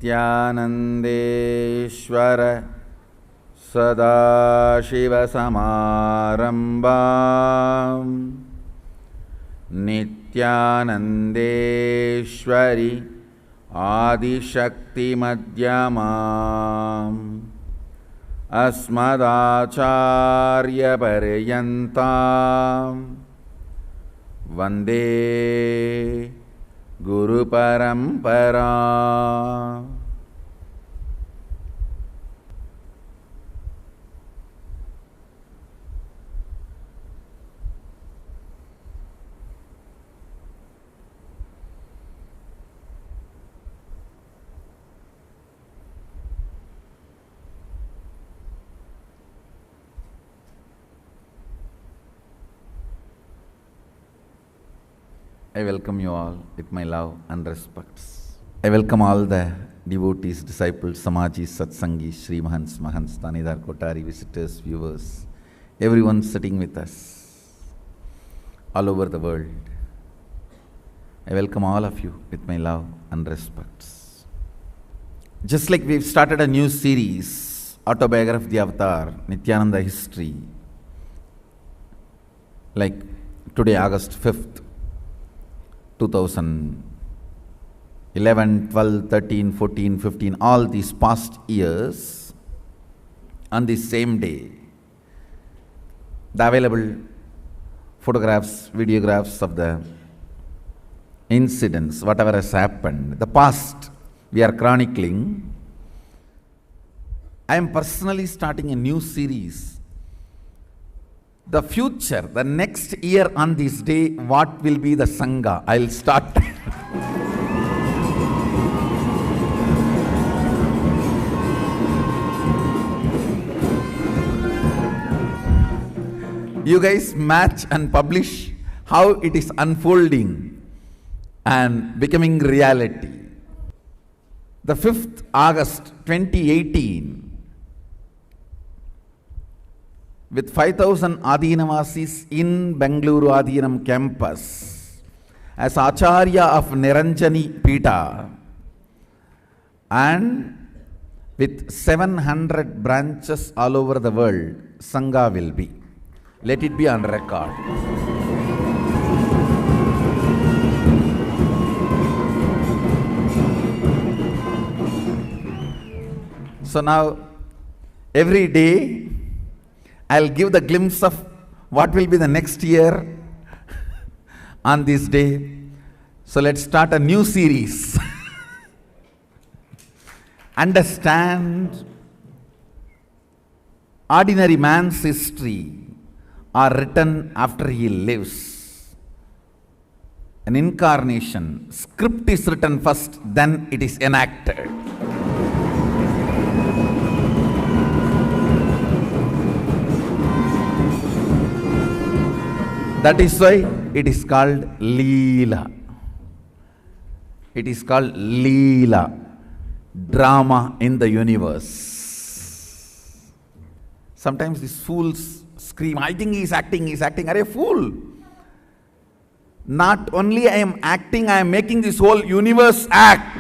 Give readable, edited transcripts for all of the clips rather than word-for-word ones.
नित्यानन्देश्वर सदाशिवसमारम्भां नित्यानन्देश्वरि आदिशक्तिमध्यमाम् अस्मदाचार्यपर्यन्तां वन्दे गुरुपरम्परा। I welcome you all with my love and respects. I welcome all the devotees, disciples, Samajis, Satsangis, Sri Mahants, Mahants, Tanidar, Kotari, visitors, viewers, everyone sitting with us all over the world. I welcome all of you with my love and respects. Just like we've started a new series, Autobiography of the Avatar, Nityananda History, like today, August 5th, 2011, 12, 13, 14, 15, all these past years, on the same day, the available photographs, videographs of the incidents, whatever has happened, the past we are chronicling. I am personally starting a new series. The future, the next year on this day, what will be the Sangha? I'll start. You guys match and publish how it is unfolding and becoming reality. The 5th August 2018, with 5,000 Adinavasis in Bengaluru Adinam campus, as Acharya of Niranjani Pita, and with 700 branches all over the world, Sangha will be. Let it be on record. So now, every day, I'll give the glimpse of what will be the next year on this day. So let's start a new series. Understand, ordinary man's history are written after he lives. An incarnation, script is written first, then it is enacted. That is why it is called Leela. It is called Leela, drama in the universe. Sometimes these fools scream, I think he's acting, he's acting. Are you a fool? Not only I am acting, I am making this whole universe act.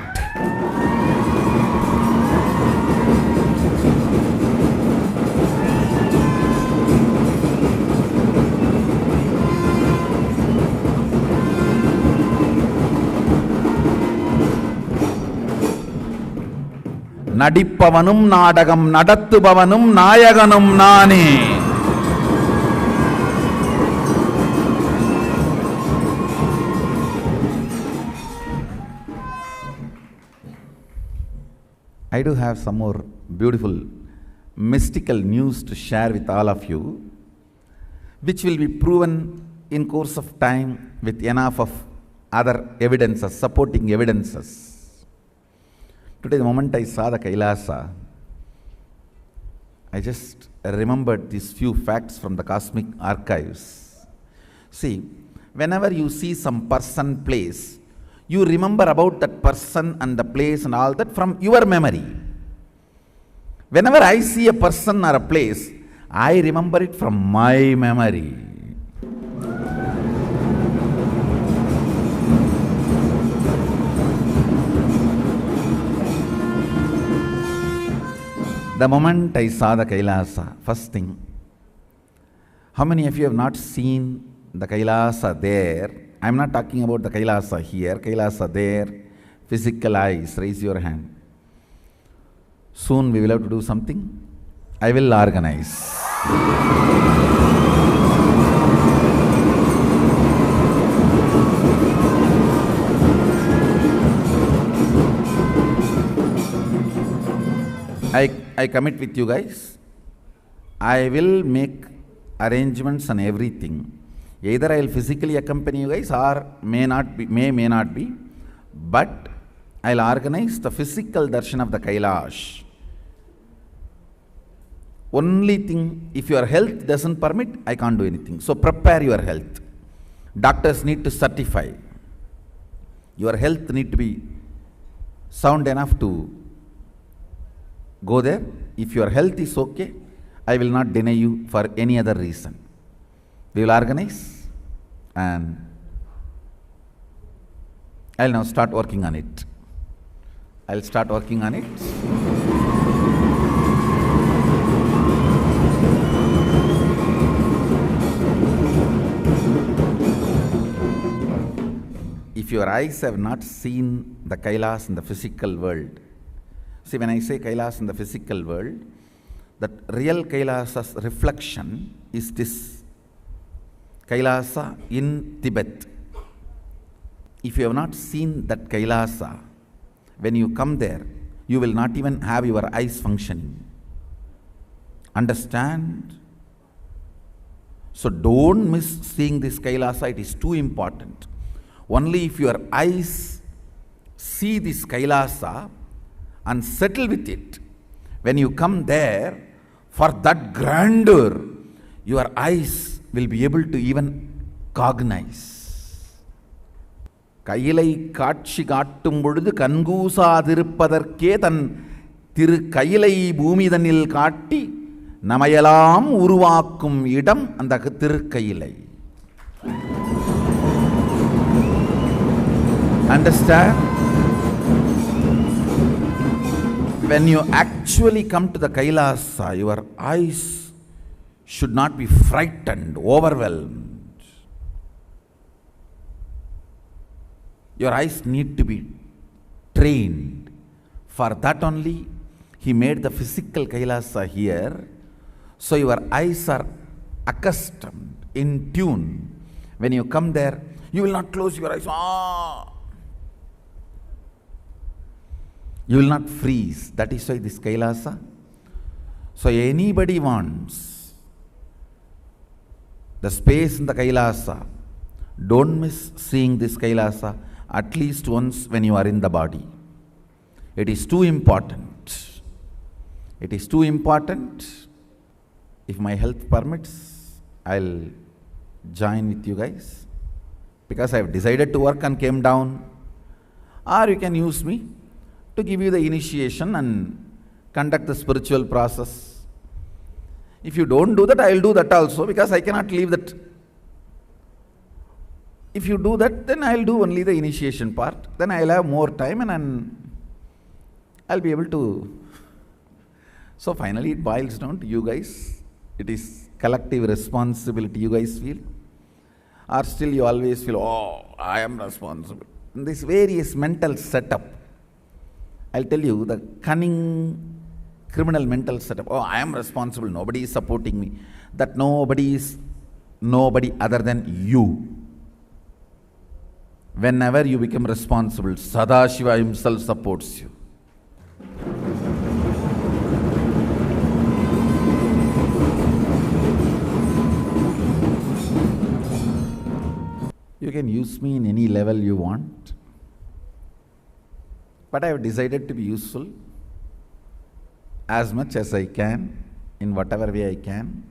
நடிப்பவனும் நாடகம் நடத்துபவனும் நாயகனும் நானே. I do have some more beautiful mystical news to share with all of you, which will be proven in course of time with enough of other evidences, supporting evidences. Today, the moment I saw the Kailasa, I just remembered these few facts from the cosmic archives. See, whenever you see some person, place, you remember about that person and the place and all that from your memory. Whenever I see a person or a place, I remember it from my memory. The moment I saw the Kailasa, first thing, how many of you have not seen the Kailasa there? I'm not talking about the Kailasa here, Kailasa there, physical eyes, raise your hand. Soon we will have to do something. I will organize. I commit with you guys. I will make arrangements and everything. Either I will physically accompany you guys or may not be, but I will organize the physical darshan of the Kailash. Only thing, if your health doesn't permit, I can't do anything. So prepare your health. Doctors need to certify. Your health need to be sound enough to go there. If your health is okay, I will not deny you for any other reason. We will organize and I will now start working on it. I will start working on it. If your eyes have not seen the Kailas in the physical world, see, when I say Kailas in the physical world, that real Kailasa's reflection is this Kailasa in Tibet. If you have not seen that Kailasa, when you come there, you will not even have your eyes functioning. Understand? So don't miss seeing this Kailasa, it is too important. Only if your eyes see this Kailasa and settle with it, when you come there, for that grandeur, your eyes will be able to even cognize. கையிலை காட்சி காட்டும் பொழுது கண்கூசாதிருப்பதற்கே தன் திரு கையிலை பூமிதனில் காட்டி நமையெல்லாம் உருவாக்கும் இடம் அந்த திருக்கையிலை. Understand? When you actually come to the Kailasa, your eyes should not be frightened, overwhelmed. Your eyes need to be trained. For that only, he made the physical Kailasa here. So your eyes are accustomed, in tune. When you come there, you will not close your eyes. You will not freeze. That is why this Kailasa. So anybody wants the space in the Kailasa, don't miss seeing this Kailasa at least once when you are in the body. It is too important. It is too important. If my health permits, I'll join with you guys, because I have decided to work and came down. Or you can use me to give you the initiation and conduct the spiritual process. If you don't do that, I will do that also, because I cannot leave that. If you do that, then I will do only the initiation part. Then I will have more time and I will be able to. So finally it boils down to you guys. It is collective responsibility you guys feel. Or still you always feel, oh, I am responsible. And this various mental setup. I'll tell you the cunning criminal mental setup. Oh, I am responsible. Nobody is supporting me. That nobody is nobody other than you. Whenever you become responsible, Sadashiva himself supports you. You can use me in any level you want, but I have decided to be useful as much as I can, in whatever way I can.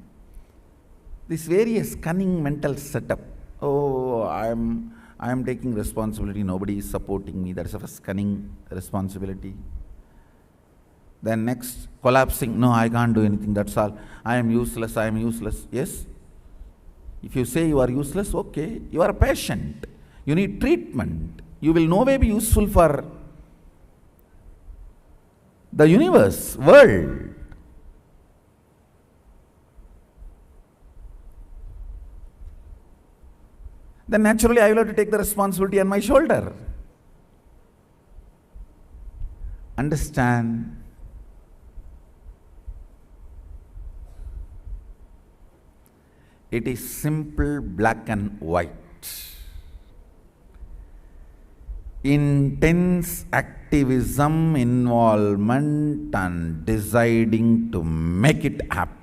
This various cunning mental setup. Oh, I am taking responsibility, nobody is supporting me. That's a first cunning responsibility. Then next, collapsing. No, I can't do anything, that's all. I am useless, I am useless. Yes, if you say you are useless, okay, you are a patient. You need treatment. You will no way be useful for the universe, world. then naturally I will have to take the responsibility on my shoulder. Understand? It is simple, black and white. Intense activism, involvement, and deciding to make it happen.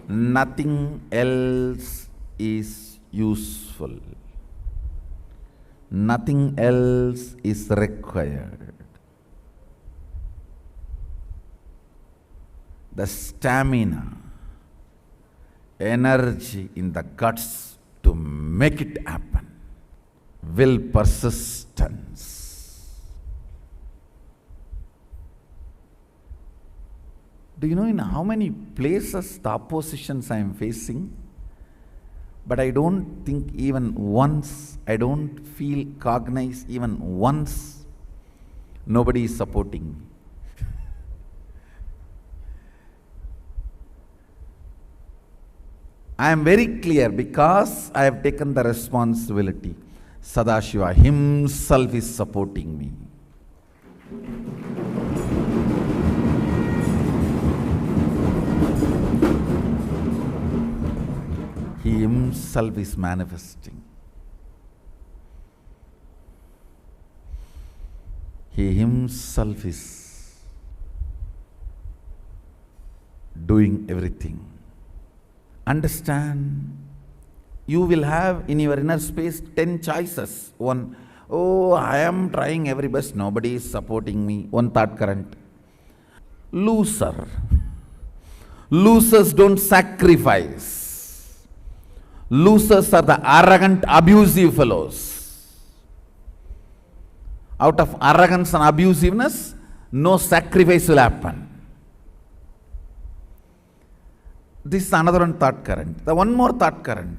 Nothing else is useful. Nothing else is required. The stamina, energy in the guts to make it happen. Will, persistence. Do you know in how many places the oppositions I am facing? But I don't think even once, I don't feel cognized even once, nobody is supporting me. I am very clear because I have taken the responsibility. Sadashiva himself is supporting me. He himself is manifesting. He himself is doing everything. Understand? You will have in your inner space 10 choices. One, oh, I am trying every best, nobody is supporting me. One thought current. Loser. Losers don't sacrifice. Losers are the arrogant, abusive fellows. Out of arrogance and abusiveness, no sacrifice will happen. This is another one thought current. The one more thought current.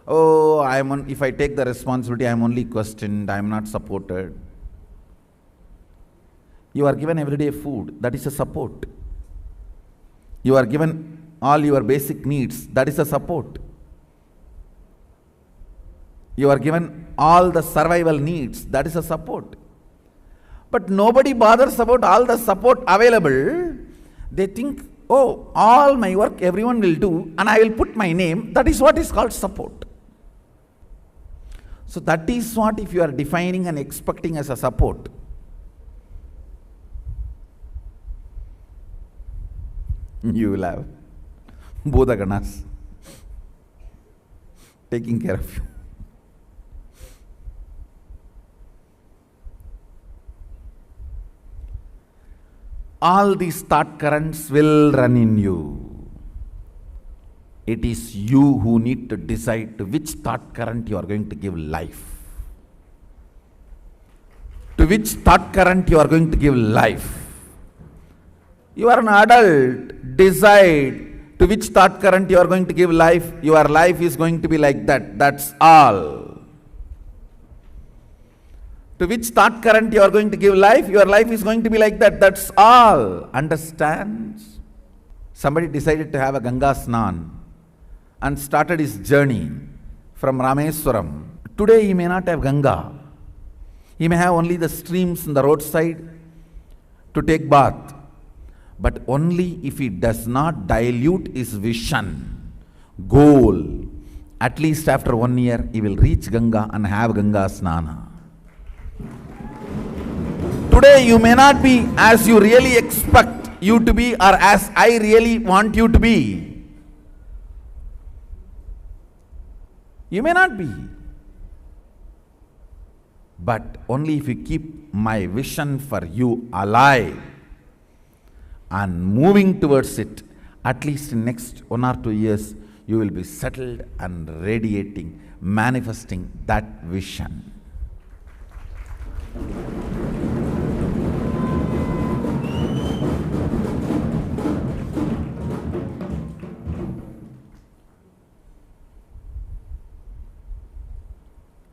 Oh, if I take the responsibility, I am only questioned, I am not supported. You are given everyday food, that is a support. You are given all your basic needs, that is a support. You are given all the survival needs, that is a support. But nobody bothers about all the support available. They think, oh, all my work everyone will do and I will put my name, that is what is called support. So that is what if you are defining and expecting as a support. You will have Bodhaganas taking care of you. All these thought currents will run in you. It is you who need to decide to which thought current you are going to give life. To which thought current you are going to give life. You are an adult, decide to which thought current you are going to give life. Your life is going to be like that, that's all. To which thought current you are going to give life, your life is going to be like that, that's all. Understand? Somebody decided to have a Ganga Snan and started his journey from Rameswaram. Today he may not have Ganga. He may have only the streams in the roadside to take bath. But only if he does not dilute his vision, goal, at least after 1 year he will reach Ganga and have Ganga Snana. Today you may not be as you really expect you to be or as I really want you to be. You may not be. But only if you keep my vision for you alive and moving towards it, at least in next 1 or 2 years, you will be settled and radiating, manifesting that vision.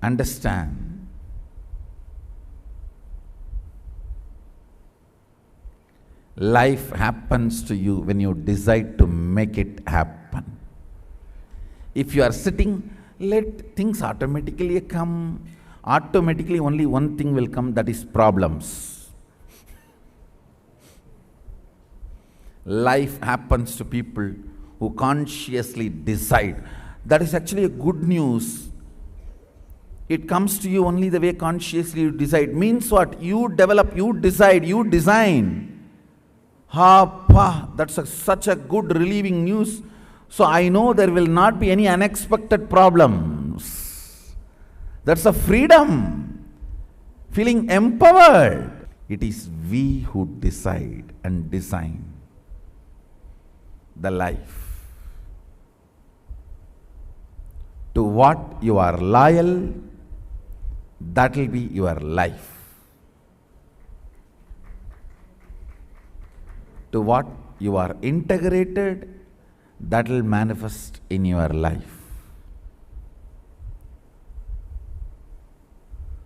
Understand? Life happens to you when you decide to make it happen. If you are sitting, let things automatically come. Automatically only one thing will come, that is problems. Life happens to people who consciously decide. That is actually a good news. It comes to you only the way consciously you decide. Means what? You develop, you decide, you design. That's such a good relieving news. So I know there will not be any unexpected problems. That's a freedom. Feeling empowered. It is we who decide and design the life. To what you are loyal, that will be your life. To what you are integrated, that will manifest in your life.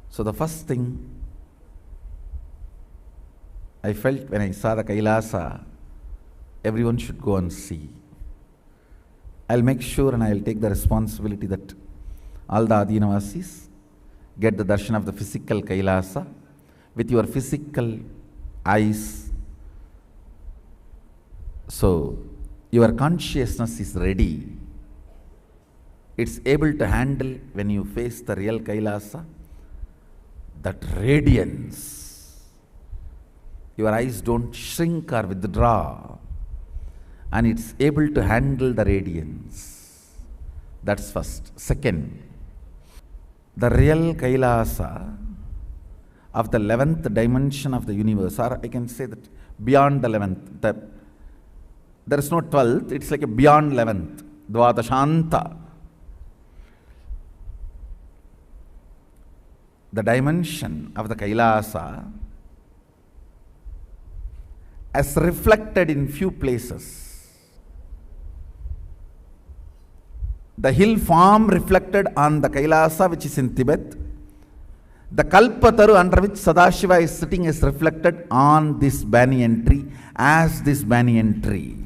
So the first thing I felt when I saw the Kailasa, everyone should go and see. I'll make sure and I'll take the responsibility that all the Adinavasis get the darshan of the physical Kailasa with your physical eyes. So your consciousness is ready. It's able to handle when you face the real Kailasa, that radiance. Your eyes don't shrink or withdraw, and it's able to handle the radiance. That's first. Second, the real Kailasa of the 11th dimension of the universe, or I can say that beyond the 11th, there is no 12th, it's like a beyond 11th, Dvadashanta. The dimension of the Kailasa as reflected in few places. The hill form reflected on the Kailasa, which is in Tibet. The Kalpataru under which Sadashiva is sitting is reflected on this banyan tree as this banyan tree.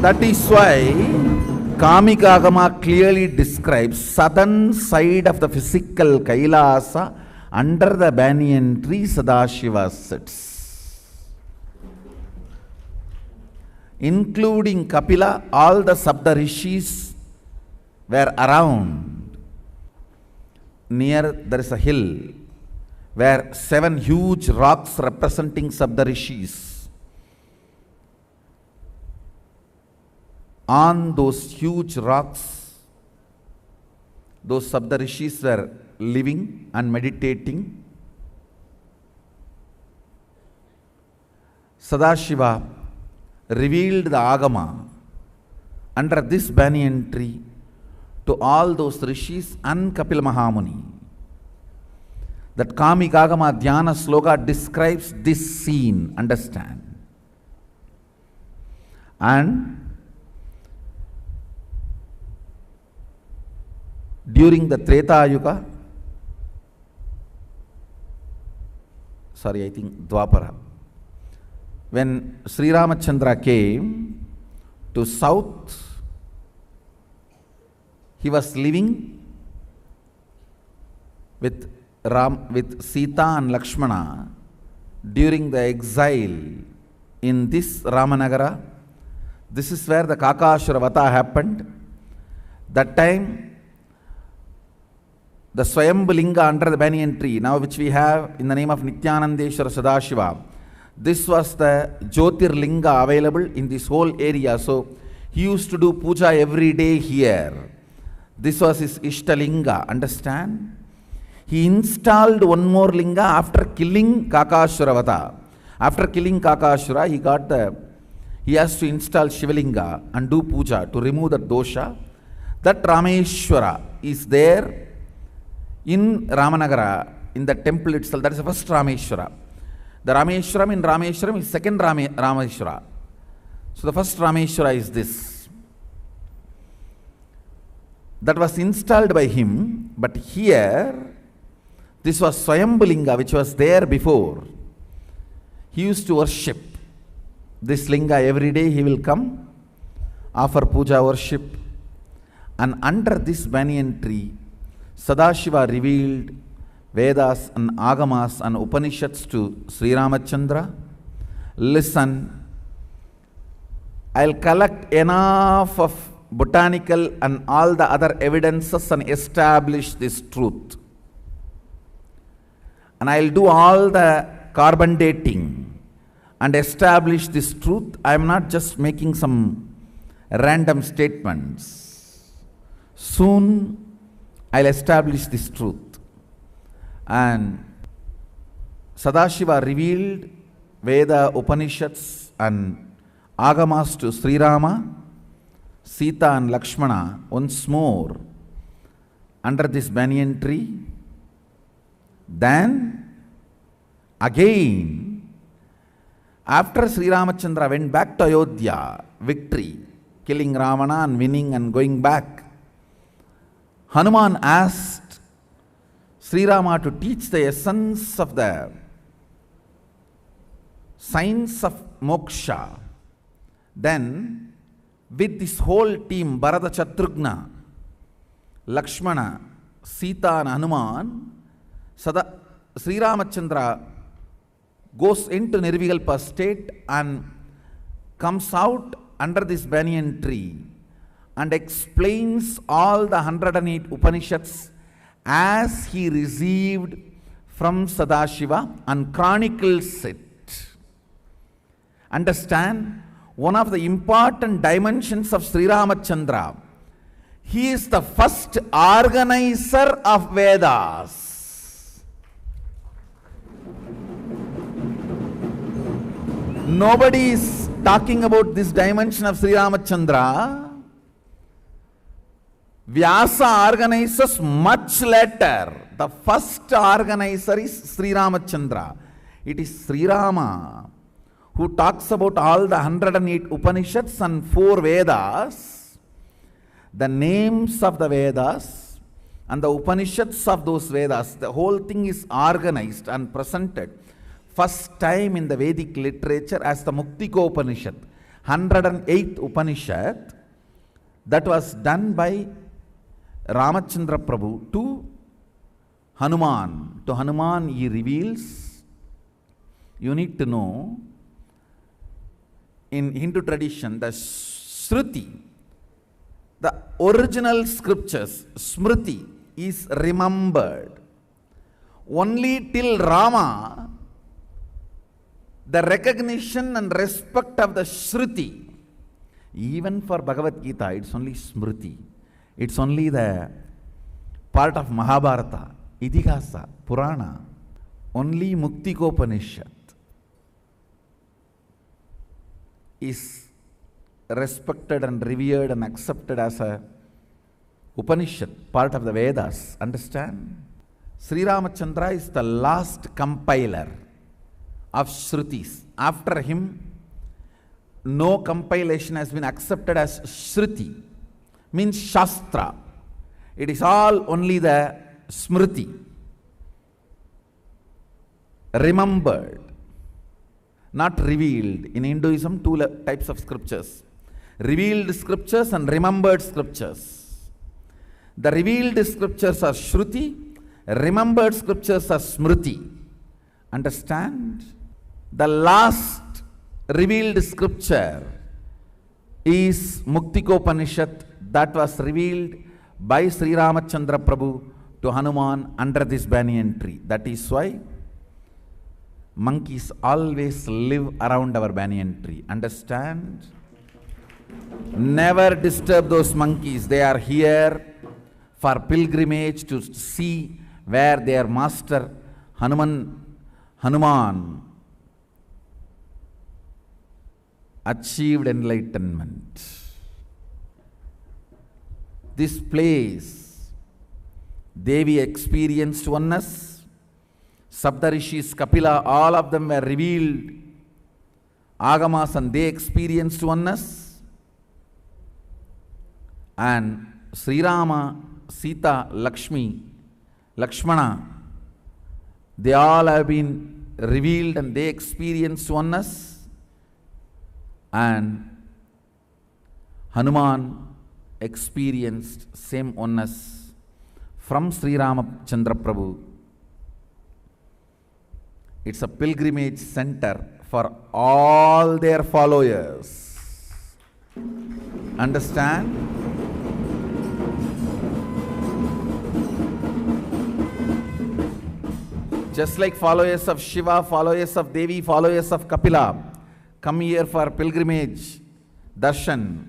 That is why Kamika Agama clearly describes southern side of the physical Kailasa. Under the banyan tree, Sadashiva sits. Including Kapila, all the Sabda Rishis were around. Near there is a hill where 7 huge rocks representing Sabda Rishis. On those huge rocks, those Sabda Rishis were living and meditating. Sadashiva revealed the Agama under this banyan tree to all those rishis and Kapil Mahamuni. That Kamika Agama Dhyana Sloka describes this scene, understand. And during the Treta Yuga, I think Dwapara, when Sri Ramachandra came to south, he was living with Sita and Lakshmana during the exile in this Ramanagara. This is where the Kakashura Vata happened. That time, the Swayambhulinga under the banyan tree, now which we have in the name of Nityanandeshwara Sadashiva, this was the Jyotirlinga available in this whole area. So he used to do puja every day here. This was his Ishtalinga, understand? He installed one more linga after killing Kakashura Vata. After killing Kakashura, he has to install Shivalinga and do puja to remove the dosha. That Rameshwara is there in Ramanagara, in the temple itself. That is the first Rameshwara. The Rameshwaram in Rameshwaram is second Rameshwara. So the first Rameshwara is this. That was installed by him, but here, this was Swayambhulinga, which was there before. He used to worship this linga every day he will come, offer puja worship, and under this banyan tree, Sadashiva revealed Vedas and Agamas and Upanishads to Sri Ramachandra. Listen, I'll collect enough of botanical and all the other evidences and establish this truth. And I'll do all the carbon dating and establish this truth. I am not just making some random statements. Soon I'll establish this truth. And Sadashiva revealed Veda, Upanishads and Agamas to Sri Rama, Sita and Lakshmana once more under this banyan tree. Then again, after Sri Ramachandra went back to Ayodhya, victory, killing Ravana and winning and going back, Hanuman asked Sri Rama to teach the essence of the science of moksha. Then, with this whole team, Bharata, Shatrugna, Lakshmana, Sita and Hanuman, Sri Ramachandra goes into Nirvikalpa state and comes out under this banyan tree and explains all the 108 Upanishads as he received from Sadashiva and chronicles it. Understand, one of the important dimensions of Sri Ramachandra, he is the first organizer of Vedas. Nobody is talking about this dimension of Sri Ramachandra. Vyasa organizes much later. The first organizer is Sri Ramachandra. It is Sri Rama who talks about all the 108 Upanishads and 4 Vedas, the names of the Vedas and the Upanishads of those Vedas. The whole thing is organized and presented first time in the Vedic literature as the Muktiko Upanishad, 108th Upanishad, that was done by Ramachandra Prabhu to Hanuman. To Hanuman he reveals, you need to know, in Hindu tradition, the Shruti, the original scriptures, Smriti, is remembered. Only till Rama, the recognition and respect of the Shruti, even for Bhagavad Gita, it's only Smriti. It's only the part of Mahabharata, Idihasa, Purana. Only Muktikopanishad is respected and revered and accepted as a Upanishad, part of the Vedas. Understand? Sri Ramachandra is the last compiler of Shrutis. After him, no compilation has been accepted as Shruti. Means Shastra. It is all only the Smriti. Remembered, not revealed. In Hinduism, 2 types of scriptures. Revealed scriptures and remembered scriptures. The revealed scriptures are Shruti, remembered scriptures are Smriti. Understand? The last revealed scripture is Muktikopanishad, that was revealed by Sri Ramachandra Prabhu to Hanuman under this banyan tree. That is why monkeys always live around our banyan tree. Understand? Never disturb those monkeys. They are here for pilgrimage to see where their master Hanuman achieved enlightenment. This place, Devi experienced oneness. Saptarishis, Kapila, all of them were revealed Agamas and they experienced oneness. And Sri Rama, Sita, Lakshmana, they all have been revealed and they experienced oneness. And Hanuman experienced same oneness from Sri Ramachandra Prabhu. It's a pilgrimage center for all their followers. Understand? Just like followers of Shiva, followers of Devi, followers of Kapila come here for pilgrimage, darshan,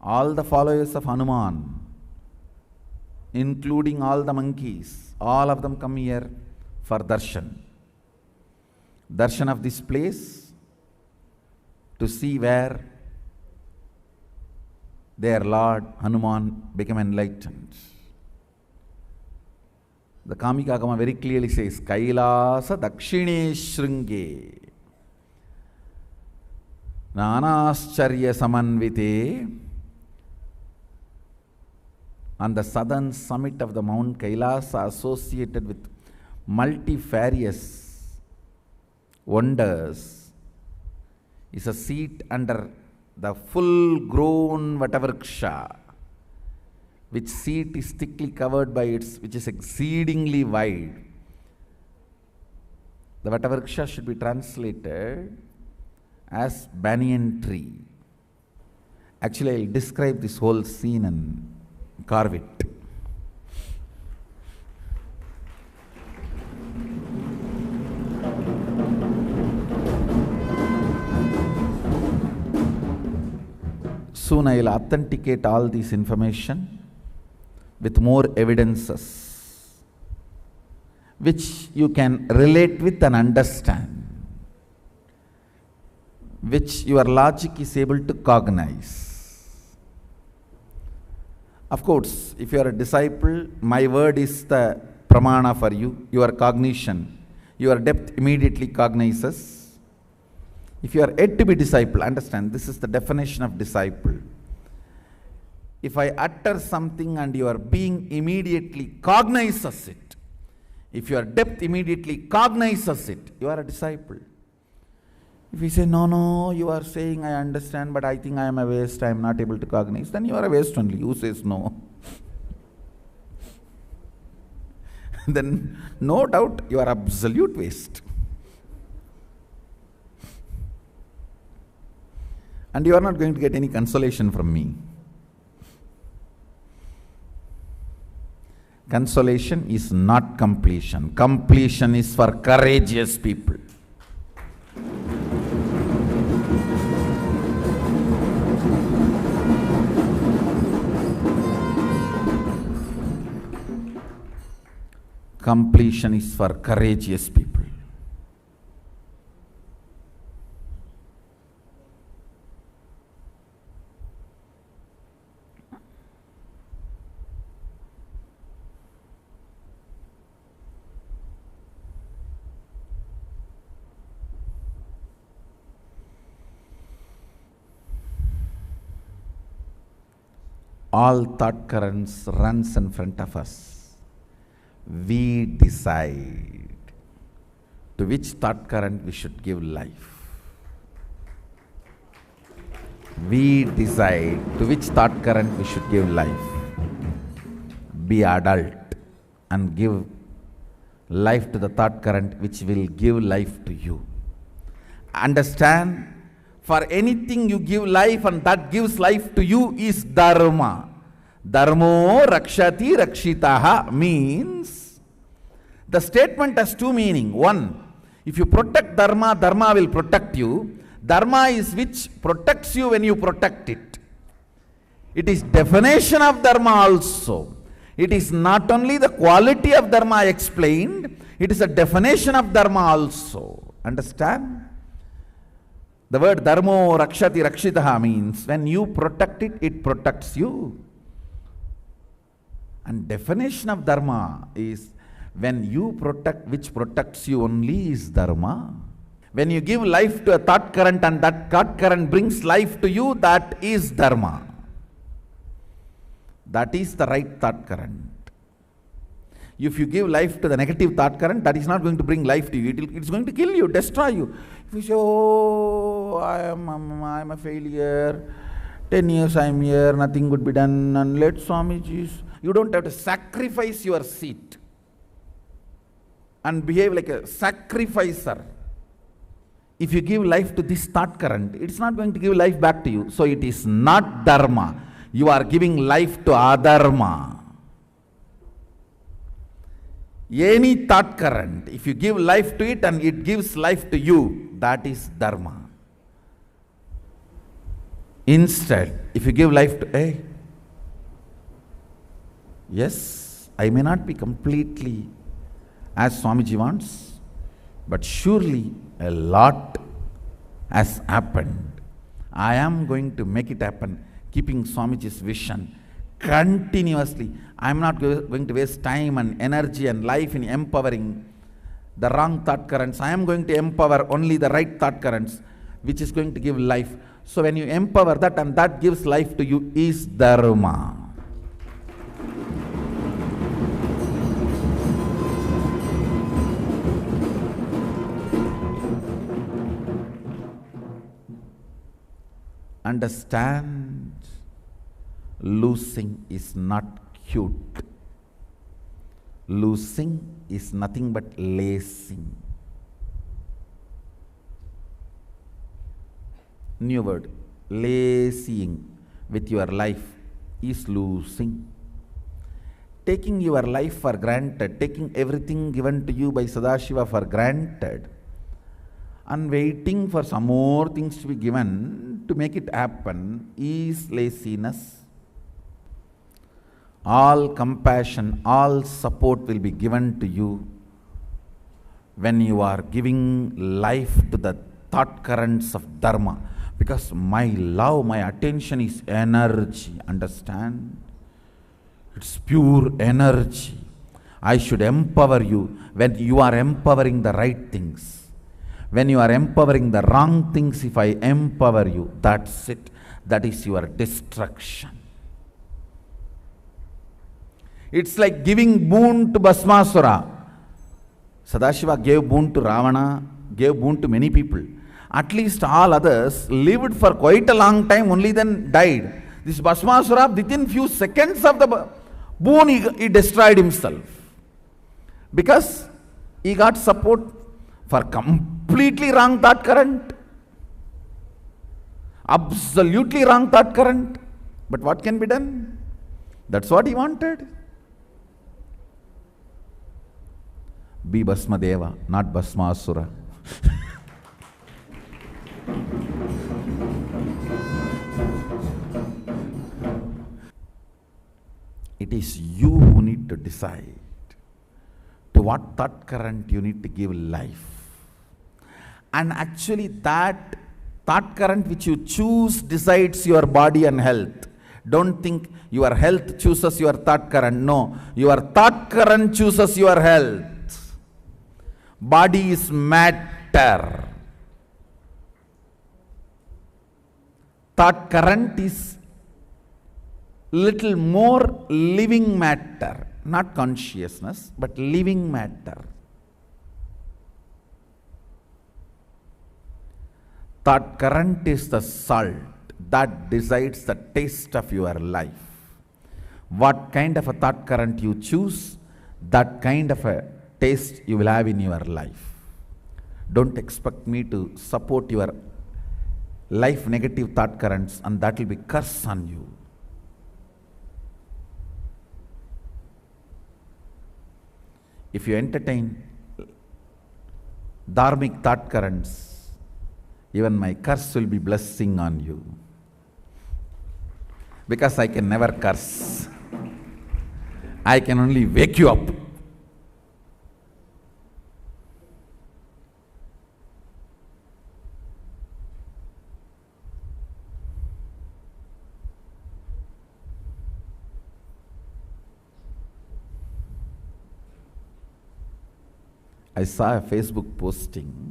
all the followers of Hanuman, including all the monkeys, all of them come here for darshan. Darshan of this place to see where their Lord Hanuman became enlightened. The Kamika Agama very clearly says, Kailasa Dakshine Shringe Nanascharya Samanvite. On the southern summit of the Mount Kailasa, associated with multifarious wonders, is a seat under the full-grown Vatavriksha, which seat is thickly covered by which is exceedingly wide. The Vatavriksha should be translated as banyan tree. Actually, I will describe this whole scene and carve it. Soon I will authenticate all this information with more evidences, which you can relate with and understand, which your logic is able to cognize. Of course, if you are a disciple, my word is the pramana for you, your cognition, your depth immediately cognizes. If you are yet to be disciple, understand, this is the definition of disciple. If I utter something and your being immediately cognizes it, if your depth immediately cognizes it, you are a disciple. If you say, no, you are saying I understand, but I think I am a waste, I am not able to cognize, then you are a waste only. Who says no? Then no doubt you are absolute waste. And you are not going to get any consolation from me. Consolation is not completion. Completion is for courageous people. Completion is for courageous people. All thought currents runs in front of us. We decide to which thought current we should give life. We decide to which thought current we should give life. Be adult and give life to the thought current which will give life to you. Understand? For anything you give life and that gives life to you is dharma. Dharmo rakshati rakshitaha means the statement has two meanings. One, if you protect dharma, dharma will protect you. Dharma is which protects you when you protect it. It is definition of dharma also. It is not only the quality of dharma explained, it is a definition of dharma also. Understand? The word dharmo rakshati rakshitaha means when you protect it, it protects you. And definition of dharma is when you protect, which protects you only is dharma. When you give life to a thought current and that thought current brings life to you, that is dharma. That is the right thought current. If you give life to the negative thought current, that is not going to bring life to you. It's going to kill you, destroy you. If you say, oh, I'm a failure, 10 years I'm here, nothing could be done, and let Swamiji, you don't have to sacrifice your seat and behave like a sacrificer. If you give life to this thought current, it's not going to give life back to you. So it is not dharma. You are giving life to adharma. Any thought current, if you give life to it and it gives life to you, that is dharma. Instead, if you give life to, hey, yes, I may not be completely as Swamiji wants, but surely a lot has happened. I am going to make it happen, keeping Swamiji's vision continuously. I am not going to waste time and energy and life in empowering the wrong thought currents. I am going to empower only the right thought currents, which is going to give life. So when you empower that and that gives life to you is dharma. Understand, losing is not cute. Losing is nothing but lacing. New word, lazying with your life is losing. Taking your life for granted, taking everything given to you by Sadashiva for granted, and waiting for some more things to be given to make it happen is laziness. All compassion, all support will be given to you when you are giving life to the thought currents of dharma. Because my love, my attention is energy, understand? It's pure energy. I should empower you when you are empowering the right things. When you are empowering the wrong things, if I empower you, that's it. That is your destruction. It's like giving boon to Bhasmasura. Sadashiva gave boon to Ravana, gave boon to many people. At least all others lived for quite a long time, only then died. This Bhasmasura, within few seconds of the boon, he destroyed himself. Because he got support for completely wrong thought current. Absolutely wrong thought current. But what can be done? That's what he wanted. Be Bhasmadeva, not Bhasmasura. It is you who need to decide to what thought current you need to give life. And actually that thought current which you choose decides your body and health. Don't think your health chooses your thought current. No, your thought current chooses your health. Body is matter. Thought current is little more living matter. Not consciousness, but living matter. Thought current is the salt that decides the taste of your life. What kind of a thought current you choose, that kind of a taste you will have in your life. Don't expect me to support your life negative thought currents and that will be curse on you. If you entertain dharmic thought currents, even my curse will be blessing on you. Because I can never curse. I can only wake you up. I saw a Facebook posting.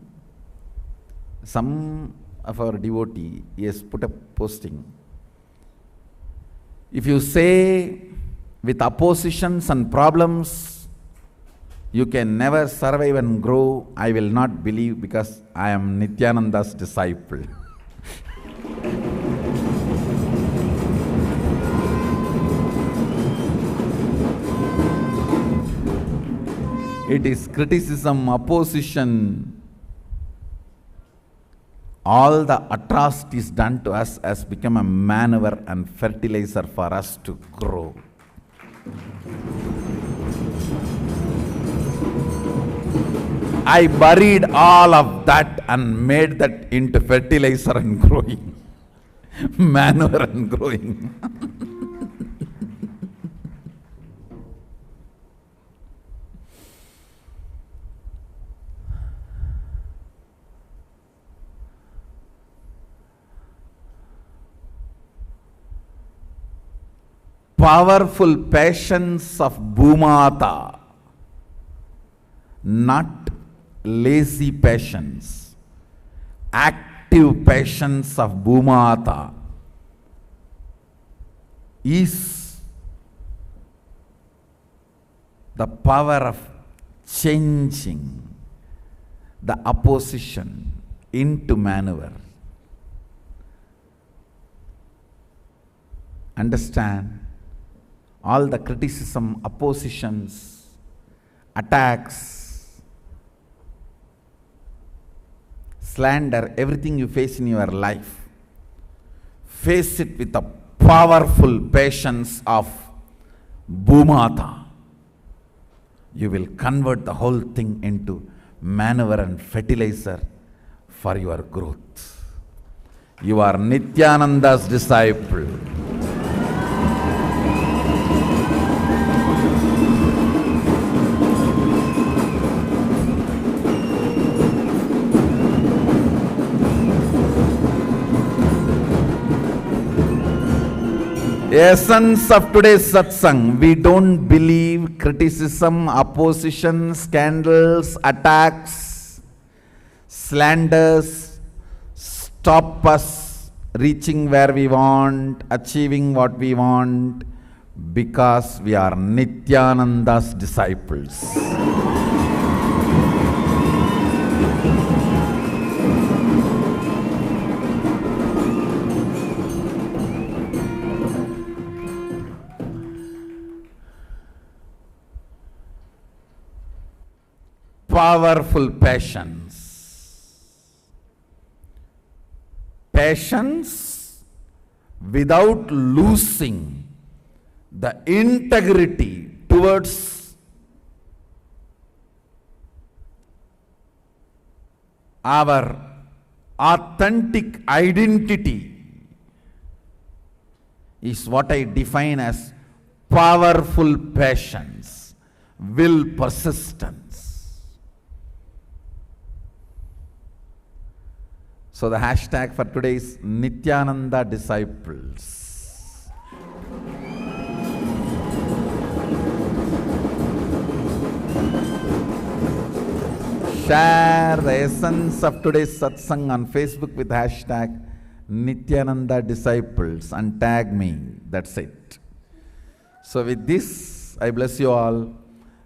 Some of our devotee has put a posting. If you say with oppositions and problems You can never survive and grow. I will not believe because I am Nityananda's disciple. It is criticism, opposition. All the atrocities done to us has become a manure and fertilizer for us to grow. I buried all of that and made that into fertilizer and growing. Manure and growing. Powerful passions of Bhumata, not lazy passions, active passions of Bhumata is the power of changing the opposition into manure. Understand? All the criticism, oppositions, attacks, slander, everything you face in your life, face it with the powerful patience of Bhumata. You will convert the whole thing into manure and fertilizer for your growth. You are Nityananda's disciple. Essence of today's satsang, we don't believe criticism, opposition, scandals, attacks, slanders stop us reaching where we want, achieving what we want, because we are Nityananda's disciples. Powerful passions. Passions without losing the integrity towards our authentic identity is what I define as powerful passions, will, persistence. So the hashtag for today is Nityananda Disciples. Share the essence of today's satsang on Facebook with hashtag Nityananda Disciples and tag me. That's it. So with this, I bless you all.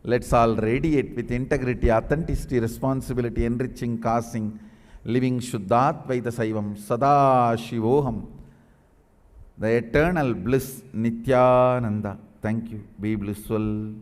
Let's all radiate with integrity, authenticity, responsibility, enriching, causing, living Shuddhatvaita Saivam Sada Shivoham, the eternal bliss Nityananda. Thank you. Be blissful.